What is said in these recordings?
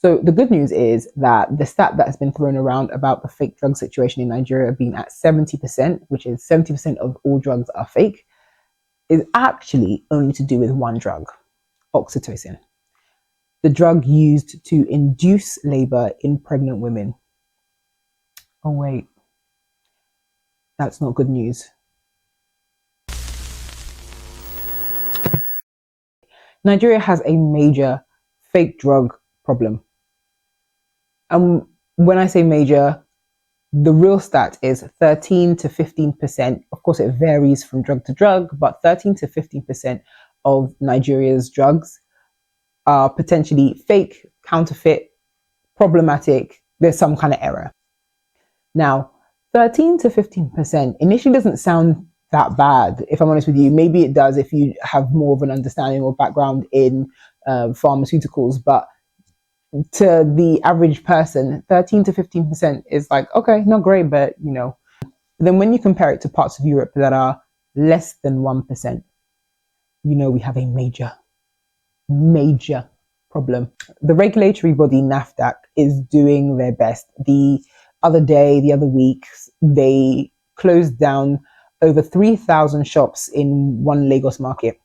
So the good news is that the stat that has been thrown around about the fake drug situation in Nigeria being at 70%, which is 70% of all drugs are fake, is actually only to do with one drug, oxytocin, the drug used to induce labor in pregnant women. Oh, wait, that's not good news. Nigeria has a major fake drug problem. And when I say major, the real stat is 13 to 15%. Of course, it varies from drug to drug, but 13 to 15% of Nigeria's drugs are potentially fake, counterfeit, problematic. There's some kind of error. Now, 13 to 15% initially doesn't sound that bad, if I'm honest with you. Maybe it does if you have more of an understanding or background in pharmaceuticals, but to the average person, 13 to 15% is like, okay, not great, but you know. Then when you compare it to parts of Europe that are less than 1%, you know we have a major problem. The regulatory body NAFDAC is doing their best. The other week, they closed down over 3,000 shops in one Lagos market.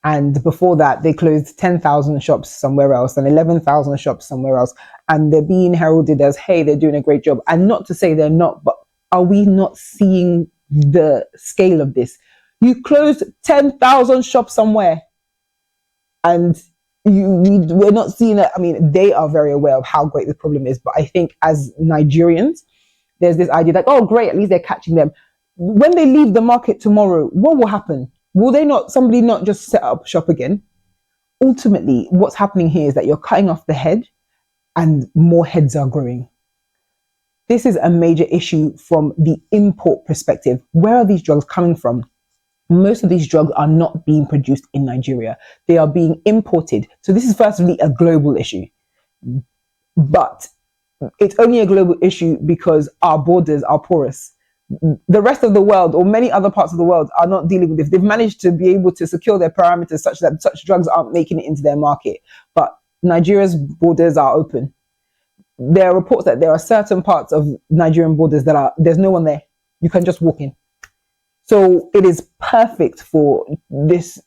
And before that, they closed 10,000 shops somewhere else and 11,000 shops somewhere else. And they're being heralded as, hey, they're doing a great job. And not to say they're not, but are we not seeing the scale of this? You closed 10,000 shops somewhere and we're not seeing it. I mean, they are very aware of how great the problem is. But I think as Nigerians, there's this idea like, oh, great, at least they're catching them. When they leave the market tomorrow, what will happen? Will somebody not just set up shop again? Ultimately, what's happening here is that you're cutting off the head and more heads are growing. This is a major issue from the import perspective. Where are these drugs coming from? Most of these drugs are not being produced in Nigeria. They are being imported. So this is firstly a global issue. But it's only a global issue because our borders are porous. The rest of the world or many other parts of the world are not dealing with this. They've managed to be able to secure their parameters such that such drugs aren't making it into their market. But Nigeria's borders are open. There are reports that there are certain parts of Nigerian borders that there's no one there. You can just walk in. So it is perfect for this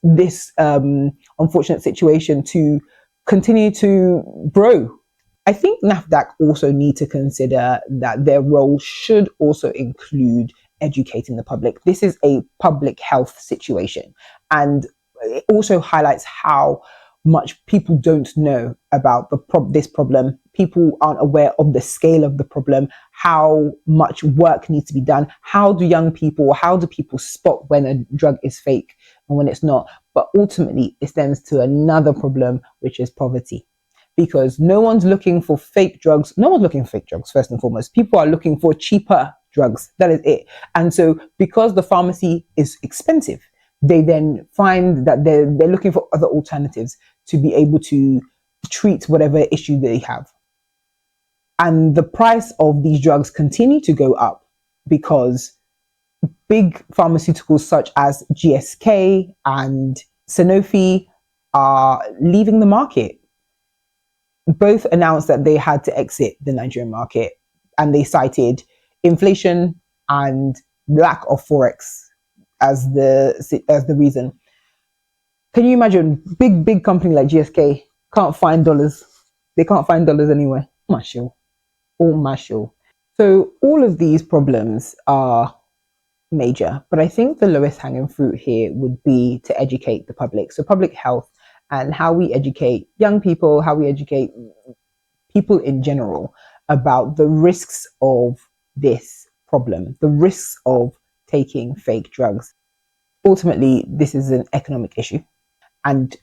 unfortunate situation to continue to grow. I think NAFDAC also need to consider that their role should also include educating the public. This is a public health situation, and it also highlights how much people don't know about this problem. People aren't aware of the scale of the problem, how much work needs to be done. How do people spot when a drug is fake and when it's not? But ultimately, it stems to another problem, which is poverty. Because no one's looking for fake drugs. No one's looking for fake drugs, first and foremost. People are looking for cheaper drugs. That is it. And so because the pharmacy is expensive, they then find that they're looking for other alternatives to be able to treat whatever issue they have. And the price of these drugs continue to go up because big pharmaceuticals such as GSK and Sanofi are leaving the market. Both announced that they had to exit the Nigerian market, and they cited inflation and lack of forex as the reason. Can you imagine big company like GSK can't find dollars? They can't find dollars anywhere. So all of these problems are major, but I think the lowest hanging fruit here would be to educate the public. So public health and how we educate young people, how we educate people in general about the risks of this problem, the risks of taking fake drugs. Ultimately, this is an economic issue. And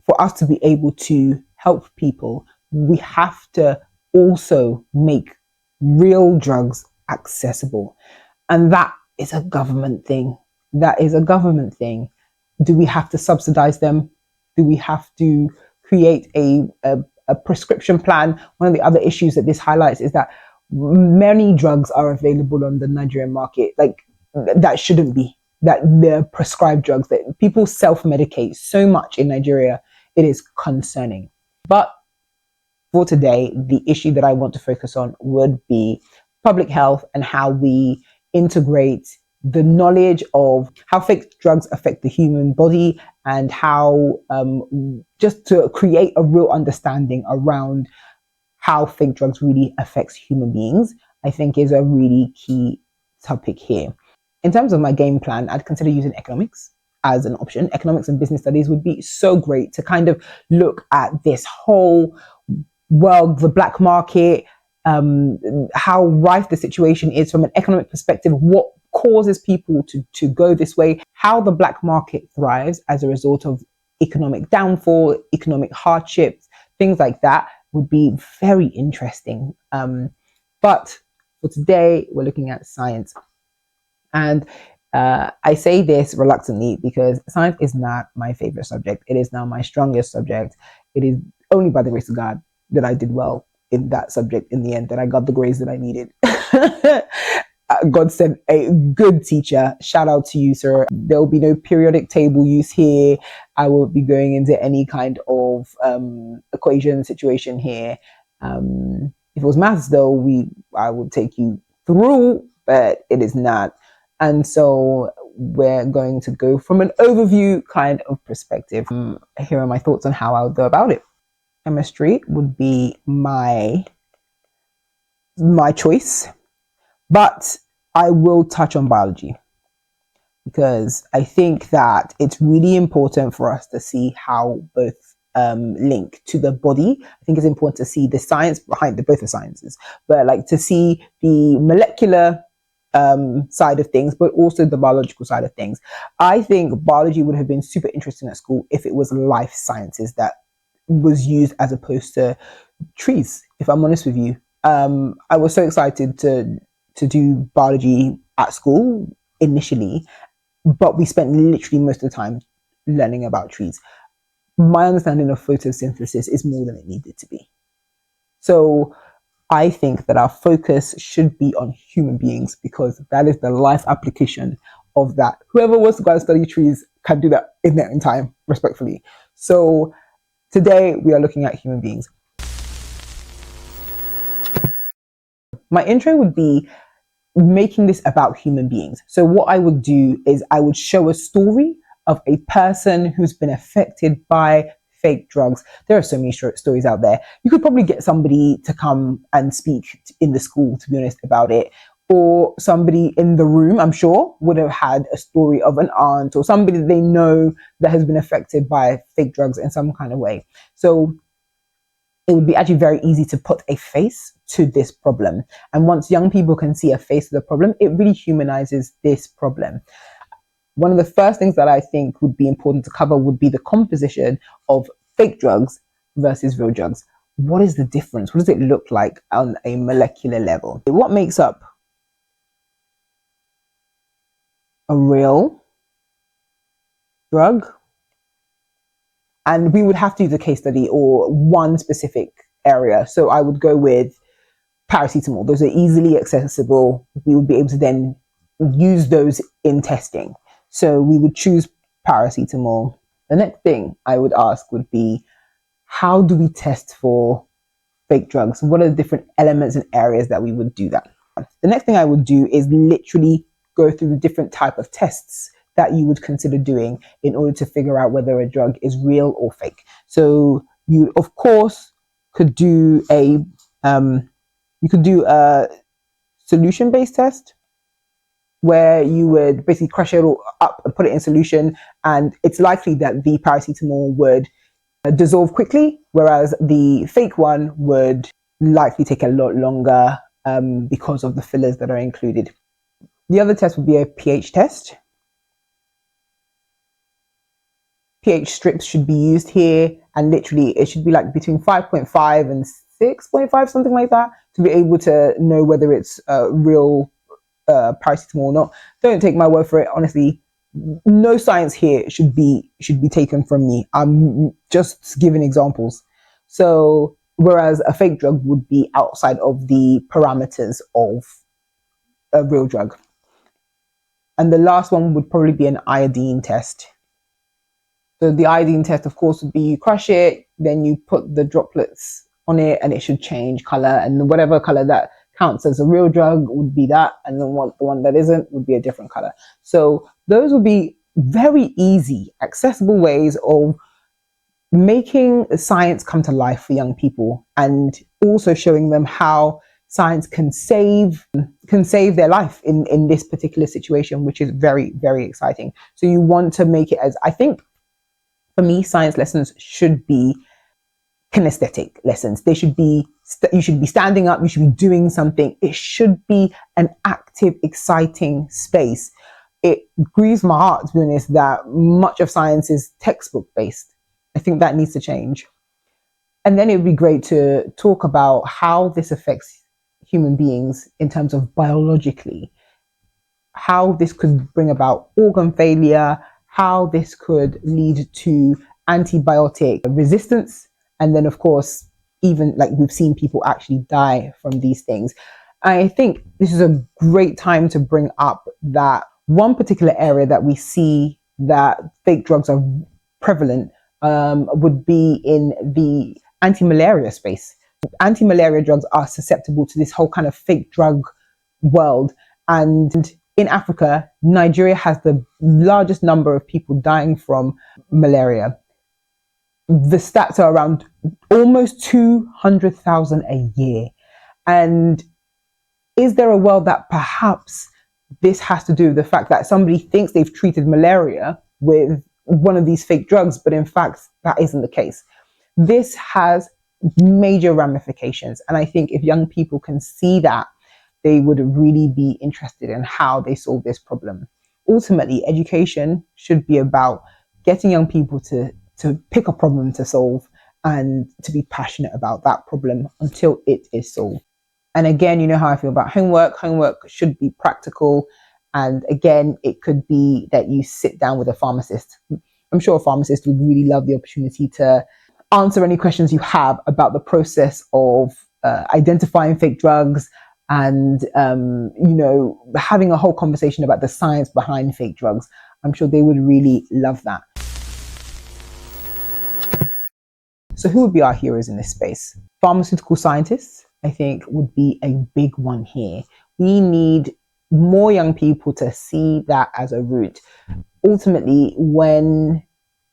for us to be able to help people, we have to also make real drugs accessible. And that is a government thing. Do we have to subsidize them? Do we have to create a prescription plan? One of the other issues that this highlights is that many drugs are available on the Nigerian market. Like, that shouldn't be. That they're prescribed drugs, that people self-medicate so much in Nigeria. It is concerning. But for today, the issue that I want to focus on would be public health and how we integrate the knowledge of how fake drugs affect the human body and how just to create a real understanding around how fake drugs really affects human beings, I think is a really key topic here. In terms of my game plan, I'd consider using economics as an option. Economics and business studies would be so great to kind of look at this whole world, the black market, how rife the situation is from an economic perspective, what causes people to go this way, how the black market thrives as a result of economic downfall, economic hardships, things like that would be very interesting. But for today, we're looking at science. And I say this reluctantly because science is not my favorite subject. It is now my strongest subject. It is only by the grace of God that I did well in that subject in the end, that I got the grades that I needed. God sent a good teacher. Shout out to you, sir. There will be no periodic table use here. I won't be going into any kind of equation situation here. If it was maths, though, I would take you through, but it is not. And so we're going to go from an overview kind of perspective. Here are my thoughts on how I would go about it. Chemistry would be my choice, but I will touch on biology because I think that it's really important for us to see how both link to the body. I think it's important to see the science behind both the sciences, but like to see the molecular side of things, but also the biological side of things. I think biology would have been super interesting at school if it was life sciences that was used as opposed to trees, if I'm honest with you. I was so excited to do biology at school initially, but we spent literally most of the time learning about trees. My understanding of photosynthesis is more than it needed to be. So I think that our focus should be on human beings because that is the life application of that. Whoever wants to go and study trees can do that in their own time, respectfully. So today we are looking at human beings. My intro would be making this about human beings. So what I would do is I would show a story of a person who's been affected by fake drugs. There are so many short stories out there. You could probably get somebody to come and speak in the school, to be honest, about it. Or somebody in the room, I'm sure, would have had a story of an aunt or somebody that they know that has been affected by fake drugs in some kind of way. So it would be actually very easy to put a face to this problem. And once young people can see a face to the problem, it really humanizes this problem. One of the first things that I think would be important to cover would be the composition of fake drugs versus real drugs. What is the difference? What does it look like on a molecular level? What makes up a real drug? And we would have to use a case study or one specific area. So I would go with paracetamol. Those are easily accessible. We would be able to then use those in testing. So we would choose paracetamol. The next thing I would ask would be, how do we test for fake drugs? What are the different elements and areas that we would do that? The next thing I would do is literally go through the different type of tests that you would consider doing in order to figure out whether a drug is real or fake. So you, of course, could do a solution-based test where you would basically crush it all up and put it in solution, and it's likely that the paracetamol would dissolve quickly, whereas the fake one would likely take a lot longer because of the fillers that are included. The other test would be a pH test. pH strips should be used here, and literally it should be like between 5.5 and 6.5, something like that, to be able to know whether it's real paracetamol or not. Don't take my word for it. Honestly, no science here should be taken from me. I'm just giving examples. So whereas a fake drug would be outside of the parameters of a real drug. And the last one would probably be an iodine test. So the iodine test, of course, would be you crush it, then you put the droplets on it and it should change color, and whatever color that counts as a real drug would be that, and then the one that isn't would be a different color. So those would be very easy, accessible ways of making science come to life for young people, and also showing them how science can save their life in this particular situation, which is very, very exciting. So you want to make it, as I think for me, science lessons should be kinesthetic lessons. They should be, you should be standing up, you should be doing something. It should be an active, exciting space. It grieves my heart, to be honest, that much of science is textbook based. I think that needs to change. And then it would be great to talk about how this affects human beings in terms of biologically, how this could bring about organ failure, how this could lead to antibiotic resistance. And then, of course, even like we've seen people actually die from these things. I think this is a great time to bring up that one particular area that we see that fake drugs are prevalent would be in the anti-malaria space. Anti-malaria drugs are susceptible to this whole kind of fake drug world. And in Africa, Nigeria has the largest number of people dying from malaria. The stats are around almost 200,000 a year. And is there a world that perhaps this has to do with the fact that somebody thinks they've treated malaria with one of these fake drugs, but in fact, that isn't the case? This has major ramifications. And I think if young people can see that, they would really be interested in how they solve this problem. Ultimately, education should be about getting young people to pick a problem to solve and to be passionate about that problem until it is solved. And again, you know how I feel about homework. Homework should be practical. And again, it could be that you sit down with a pharmacist. I'm sure a pharmacist would really love the opportunity to answer any questions you have about the process of identifying fake drugs and, having a whole conversation about the science behind fake drugs. I'm sure they would really love that. So who would be our heroes in this space? Pharmaceutical scientists, I think, would be a big one here. We need more young people to see that as a route. Ultimately, when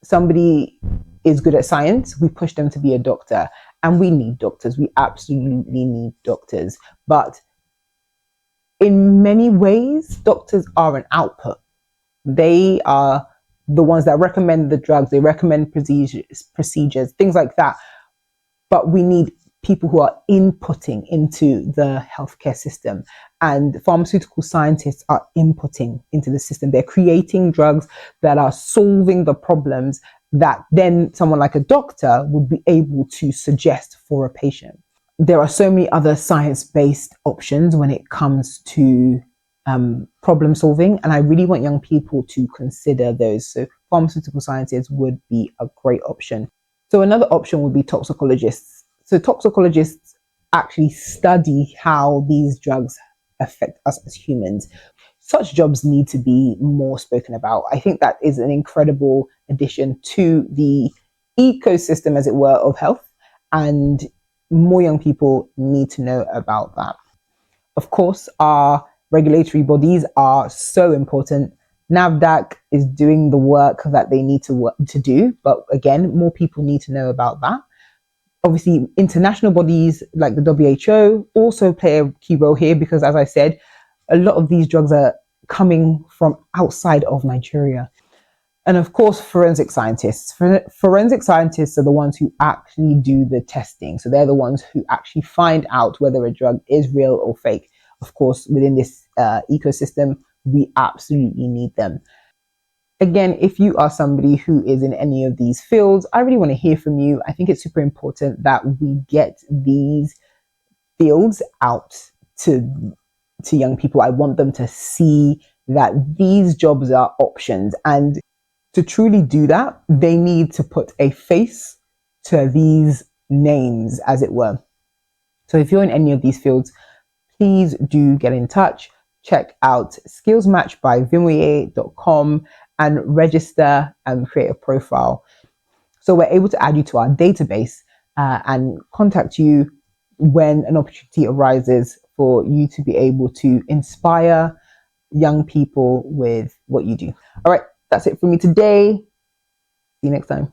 somebody is good at science, we push them to be a doctor. And we need doctors. We absolutely need doctors. But in many ways, doctors are an output. They are the ones that recommend the drugs, they recommend procedures, things like that. But we need people who are inputting into the healthcare system. And pharmaceutical scientists are inputting into the system. They're creating drugs that are solving the problems that then someone like a doctor would be able to suggest for a patient. There are so many other science-based options when it comes to problem solving, and I really want young people to consider those. So pharmaceutical scientists would be a great option. So another option would be toxicologists. So toxicologists actually study how these drugs affect us as humans. Such jobs need to be more spoken about. I think that is an incredible addition to the ecosystem, as it were, of health, and more young people need to know about that. Of course, our regulatory bodies are so important. NAFDAC is doing the work that they need to do, but again, more people need to know about that. Obviously, international bodies like the WHO also play a key role here because, as I said, a lot of these drugs are coming from outside of Nigeria. And of course, forensic scientists. Forensic scientists are the ones who actually do the testing. So they're the ones who actually find out whether a drug is real or fake. Of course, within this ecosystem, we absolutely need them. Again, if you are somebody who is in any of these fields, I really want to hear from you. I think it's super important that we get these fields out to young people. I want them to see that these jobs are options. And to truly do that, they need to put a face to these names, as it were. So if you're in any of these fields, please do get in touch. Check out skillsmatchbyvimoye.com and register and create a profile. So we're able to add you to our database. and contact you when an opportunity arises for you to be able to inspire young people with what you do. All right, that's it for me today. See you next time.